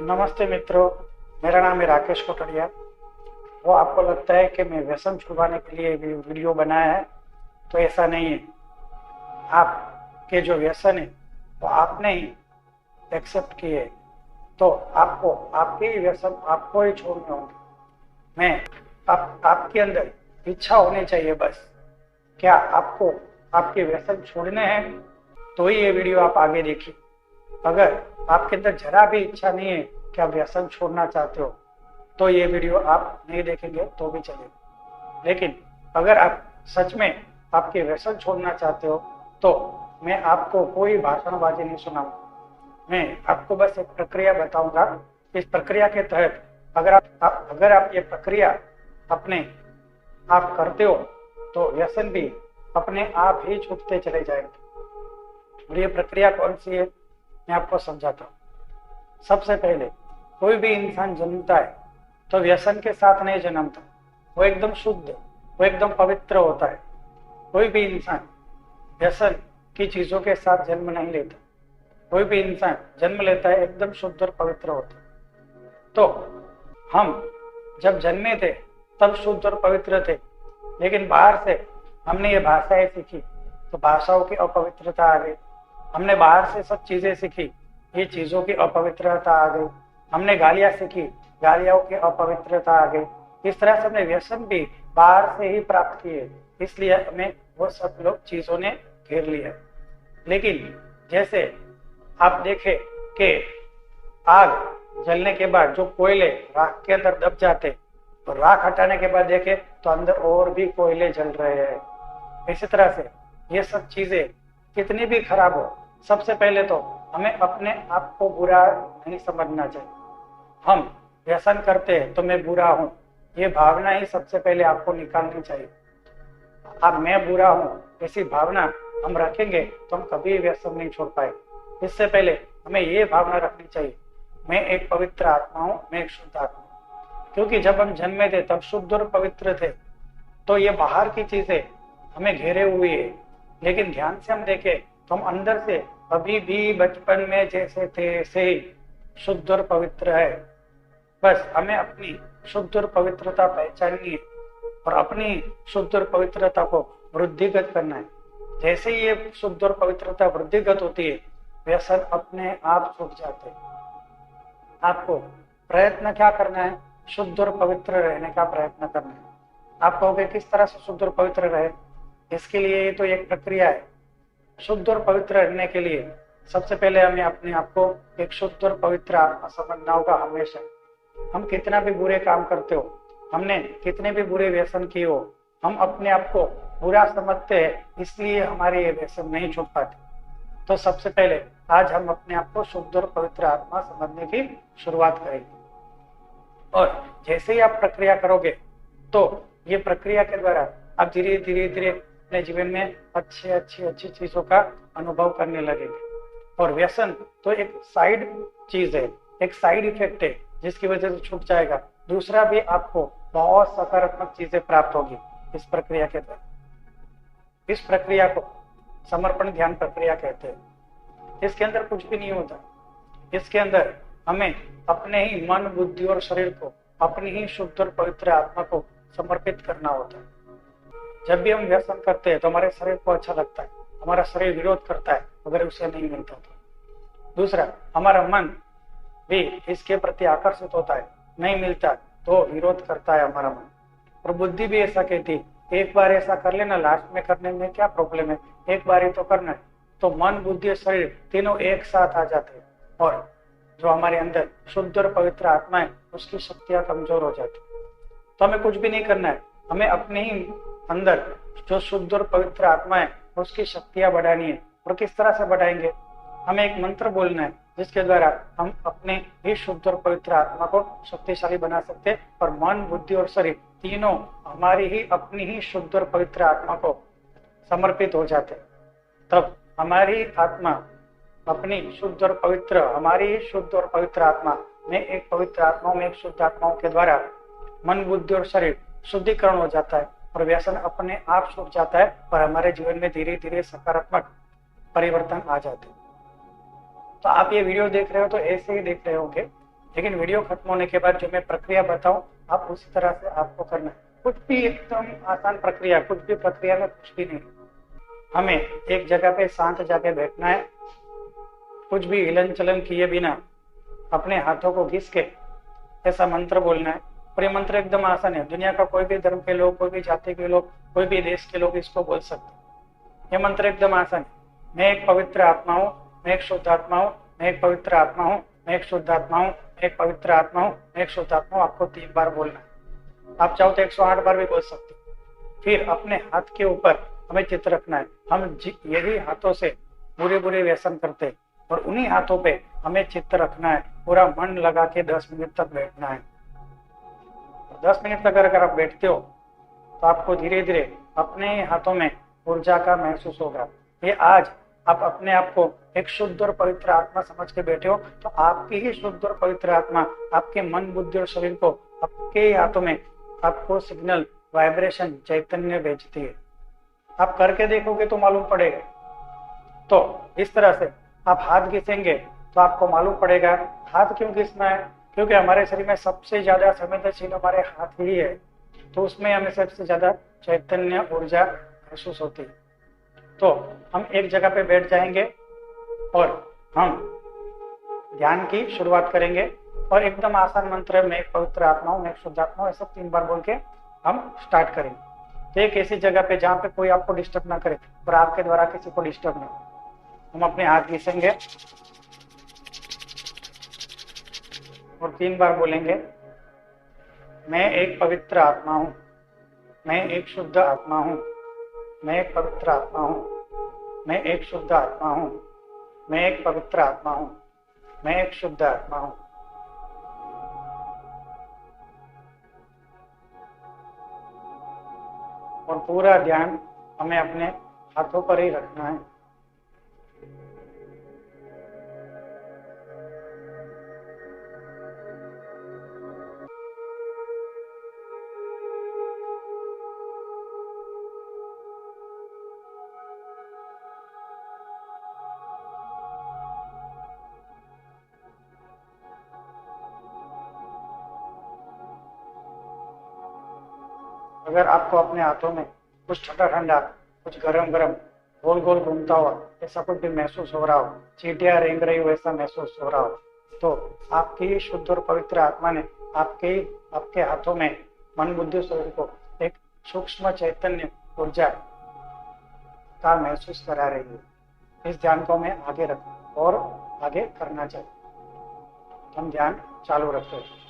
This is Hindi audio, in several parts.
नमस्ते मित्रों, मेरा नाम है राकेश कोटड़िया। वो आपको लगता है कि मैं व्यसन छुड़वाने के लिए वीडियो बनाया है, तो ऐसा नहीं है। आपके जो व्यसन है वो आपने ही एक्सेप्ट किए, तो आपको आपके ही व्यसन आपको ही छोड़ने होंगे। मैं आपके अंदर इच्छा होनी चाहिए बस। क्या आपको आपके व्यसन छोड़ने हैं तो ही ये वीडियो आप आगे देखिए। अगर आपके अंदर जरा भी इच्छा नहीं है कि आप व्यसन छोड़ना चाहते हो तो ये वीडियो आप नहीं देखेंगे तो भी चलेगा। लेकिन अगर आप सच में आपके व्यसन छोड़ना चाहते हो तो मैं आपको कोई भाषणबाजी नहीं सुनाऊंगा। मैं आपको बस एक प्रक्रिया बताऊंगा। इस प्रक्रिया के तहत अगर आप ये प्रक्रिया अपने आप करते हो तो व्यसन भी अपने आप ही छूटते चले जाएंगे। और ये प्रक्रिया कौन सी है मैं आपको समझाता हूँ। सबसे पहले कोई भी इंसान जन्मता है तो व्यसन के साथ नहीं जन्मता। वो एकदम शुद्ध, वो एकदम पवित्र होता है। कोई भी इंसान व्यसन की चीजों के साथ जन्म नहीं लेता। कोई भी इंसान जन्म लेता है एकदम शुद्ध और पवित्र होता है। तो हम जब जन्मे थे तब शुद्ध और पवित्र थे, लेकिन बाहर से हमने ये भाषाएं सीखी तो भाषाओं की अपवित्रता आ गई। हमने बाहर से सब चीजें सीखी, ये चीजों की अपवित्रता आ गई। हमने गालियां सीखी, गालियों की अपवित्रता आ गई। इस तरह से हमने व्यसन भी बाहर से ही प्राप्त किए, इसलिए हमें वो सब लोग चीजों ने घेर लिया। लेकिन जैसे आप देखें कि आग जलने के बाद जो कोयले राख के अंदर दब जाते, तो राख हटाने के बाद देखें तो अंदर और भी कोयले जल रहे हैं। इसी तरह से ये सब चीजें कितनी भी खराब हो, सबसे पहले तो हमें अपने आप को बुरा नहीं समझना चाहिए। हम व्यसन करते हैं तो मैं बुरा हूं, ये भावना ही सबसे पहले आपको निकालनी चाहिए। अब मैं बुरा हूं ऐसी भावना हम रखेंगे तो हम कभी व्यसन नहीं छोड़ पाए। इससे पहले हमें ये भावना रखनी चाहिए, मैं एक पवित्र आत्मा हूं, मैं एक शुद्ध आत्मा हूं। क्योंकि जब हम जन्मे थे तब शुद्ध और पवित्र थे, तो ये बाहर की चीजें हमें घेरे हुए है। लेकिन ध्यान से हम देखें तो हम अंदर से अभी भी बचपन में जैसे थे ऐसे ही शुद्ध और पवित्र है। बस हमें अपनी शुद्ध और पवित्रता पहचाननी है और अपनी शुद्ध और पवित्रता को वृद्धिगत करना है। जैसे ही ये शुद्ध और पवित्रता वृद्धिगत होती है, व्यसन अपने आप छूट जाते हैं। आपको प्रयत्न क्या करना है? शुद्ध और पवित्र रहने का प्रयत्न करना है। आप कहोगे किस तरह से शुद्ध और पवित्र रहे? इसके लिए तो एक प्रक्रिया है। शुद्ध और पवित्र रहने के लिए सबसे पहले हमें अपने आप को एक शुद्ध और पवित्र आत्मा समझना होगा। हमेशा हम कितना भी बुरे काम करते हो, हमने कितने भी बुरे व्यसन किए हो, हम अपने आप को बुरा समझते हैं, इसलिए हमारे ये व्यसन नहीं छूट पाते। तो सबसे पहले आज हम अपने आप को शुद्ध और पवित्र आत्मा समझने की शुरुआत करेंगे। और जैसे ही आप प्रक्रिया करोगे तो ये प्रक्रिया के द्वारा आप धीरे धीरे धीरे अपने जीवन में अच्छी चीजों का अनुभव करने लगेंगे। और व्यसन तो एक साइड चीज है, एक साइड इफेक्ट है जिसकी वजह से छूट जाएगा। दूसरा भी आपको बहुत सकारात्मक चीजें प्राप्त होगी इस प्रक्रिया के द्वारा। इस प्रक्रिया को समर्पण ध्यान प्रक्रिया कहते हैं। इसके अंदर कुछ भी नहीं होता। इसके अंदर हमें अपने ही मन, बुद्धि और शरीर को अपनी ही शुद्ध और पवित्र आत्मा को समर्पित करना होता है। जब भी हम व्यसन करते हैं तो हमारे शरीर को अच्छा लगता है, हमारा शरीर विरोध करता है अगर उसे नहीं मिलता तो। दूसरा, हमारा मन भी इसके प्रति आकर्षित होता है, नहीं मिलता तो विरोध करता है हमारा मन। और बुद्धि भी ऐसा कहती है, एक बार ऐसा कर लेना, लास्ट में करने में क्या प्रॉब्लम है, एक बार ही तो करना है। तो मन, बुद्धि और शरीर तीनों एक साथ आ जाते हैं और जो हमारे अंदर शुद्ध और पवित्र आत्मा है उसकी शक्तियां कमजोर हो जाती। तो हमें कुछ भी नहीं करना है, हमें अपने ही अंदर जो शुद्ध और पवित्र आत्मा है उसकी शक्तियां बढ़ानी है। और किस तरह से बढ़ाएंगे? हमें एक मंत्र बोलना है जिसके द्वारा हम अपने ही शुद्ध और पवित्र आत्मा को शक्तिशाली बना सकते हैं। और मन, बुद्धि और शरीर तीनों हमारी ही अपनी ही शुद्ध और पवित्र आत्मा को समर्पित हो जाते। तब हमारी आत्मा अपनी शुद्ध और पवित्र, हमारी शुद्ध और पवित्र आत्मा में एक पवित्र आत्माओं में एक शुद्ध आत्माओं के द्वारा मन, बुद्धि और शरीर शुद्धिकरण हो जाता है और व्यसन अपने आप छूट जाता है और हमारे जीवन में धीरे धीरे सकारात्मक परिवर्तन आ जाते हैं। तो आप ये वीडियो देख रहे हो तो ऐसे ही देख रहे होंगे लेकिन वीडियो खत्म होने के बाद जो मैं प्रक्रिया बताऊं आप उसी तरह से आपको करना है। कुछ भी एकदम आसान प्रक्रिया, कुछ भी प्रक्रिया में कुछ भी नहीं। हमें एक जगह पे शांत जाके बैठना है, कुछ भी हिलन चलन किए बिना अपने हाथों को घिस के ऐसा मंत्र बोलना है। और ये मंत्र एकदम आसान है, दुनिया का कोई भी धर्म के लोग, कोई भी जाति के लोग, कोई भी देश के लोग इसको बोल सकते हैं। ये मंत्र एकदम आसान है। मैं एक पवित्र आत्मा हूँ, मैं एक शुद्ध आत्मा हूँ, मैं एक पवित्र आत्मा हूँ, मैं एक शुद्ध आत्मा हूँ, मैं एक पवित्र आत्मा हूँ, मैं एक शुद्ध आत्मा हूँ। आपको 3 बार बोलना है। आप चाहो तो 108 बार भी बोल सकते हो। फिर अपने हाथ के ऊपर हमें चित्र रखना है। हम यही हाथों से बुरे बुरे व्यसन करते हैं और उन्हीं हाथों पे हमें चित्र रखना है। पूरा मन लगा के 10 मिनट तक बैठना है। 10 मिनट तक अगर आप बैठते हो तो आपको धीरे धीरे अपने हाथों में ऊर्जा का महसूस होगा। ये आज आप अपने आप को एक शुद्ध और पवित्र आत्मा समझ के बैठे हो तो आपकी ही शुद्ध और पवित्र आत्मा आपके मन, बुद्धि और शरीर को आपके हाथों में आपको सिग्नल, वाइब्रेशन, चैतन्य भेजती है। आप करके देखोगे तो मालूम पड़ेगा। तो इस तरह से आप हाथ घिसेंगे तो आपको मालूम पड़ेगा। हाथ क्यों घिसना है? क्योंकि हमारे शरीर में सबसे ज्यादा संवेदनशील हमारे हाथ ही है, तो उसमें हमें सबसे ज्यादा चैतन्य, ऊर्जा महसूस होती है। तो हम एक जगह पे बैठ जाएंगे और हम ध्यान की शुरुआत करेंगे और एकदम आसान मंत्र है, मैं एक पवित्र आत्मा हूँ, मैं एक शुद्ध आत्मा हूँ, ऐसा 3 बार बोल के हम स्टार्ट करेंगे। तो एक ऐसी जगह पे जहाँ पे कोई आपको डिस्टर्ब ना करे और आपके द्वारा किसी को डिस्टर्ब ना हो। हम अपने हाथ घिसेंगे और 3 बार बोलेंगे, मैं एक पवित्र आत्मा हूँ, मैं एक शुद्ध आत्मा हूँ, मैं एक पवित्र आत्मा हूँ, मैं एक शुद्ध आत्मा हूँ, मैं एक पवित्र आत्मा हूँ, मैं एक शुद्ध आत्मा हूँ। और पूरा ध्यान हमें अपने हाथों पर ही रखना है। अगर आपको अपने हाथों में कुछ ठंडा ठंडा, कुछ गरम गरम, गोल गोल घूमता हुआ ऐसा कुछ भी महसूस हो रहा हो, चींटियां रेंग रही हो ऐसा महसूस हो रहा हो, तो आपकी शुद्ध और पवित्र आत्मा ने आपके हाथों में मन, बुद्धि, शरीर को एक सूक्ष्म चैतन्य ऊर्जा का महसूस करा रही है। इस ध्यान को हमें आगे रख और आगे करना चाहिए। हम ध्यान चालू रखते हैं।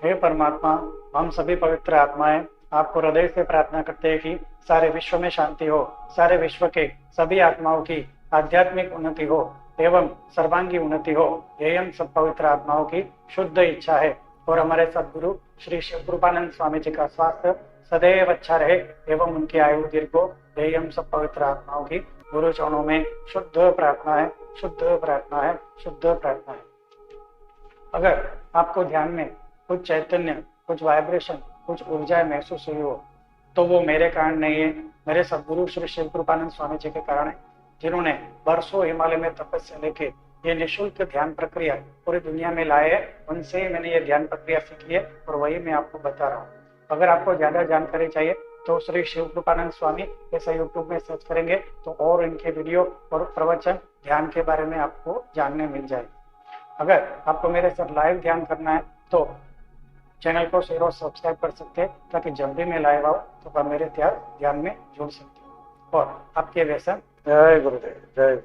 हे परमात्मा, हम सभी पवित्र आत्माएं आपको हृदय से प्रार्थना करते हैं कि सारे विश्व में शांति हो, सारे विश्व के सभी आत्माओं की आध्यात्मिक उन्नति हो एवं सर्वांगी उन्नति हो, यही हम सब पवित्र आत्माओं की शुद्ध इच्छा है। और हमारे सदगुरु श्री शिव कृपानंद स्वामी जी का स्वास्थ्य सदैव अच्छा रहे एवं उनकी आयु दीर्घ हो, यही हम सब पवित्र आत्माओं की गुरु चरणों में शुद्ध प्रार्थना है, शुद्ध प्रार्थना है, शुद्ध प्रार्थना है। अगर आपको ध्यान में कुछ चैतन्य, कुछ वाइब्रेशन, कुछ ऊर्जाएं महसूस हुई हो तो वो मेरे कारण नहीं है, मेरे सदगुरु श्री शिव कृपानंद स्वामी जी के कारण है, जिन्होंने वर्षों हिमालय में तपस्या लेके ये निःशुल्क ध्यान प्रक्रिया पूरी दुनिया में लाए है। उनसे ही मैंने ये ध्यान प्रक्रिया सीखी है और वही मैं आपको बता रहा हूँ। अगर आपको ज्यादा जानकारी चाहिए तो श्री शिव कृपानंद स्वामी ऐसा यूट्यूब में सर्च करेंगे तो और इनके वीडियो और प्रवचन ध्यान के बारे में आपको जानने मिल जाए। अगर आपको मेरे साथ लाइव ध्यान करना है तो चैनल को शेयर और सब्सक्राइब कर सकते हैं, ताकि जब भी मैं लाइव आऊँ तो आप मेरे ध्यान में जुड़ सकते हैं और आपके व्यसन। जय गुरुदेव, जय।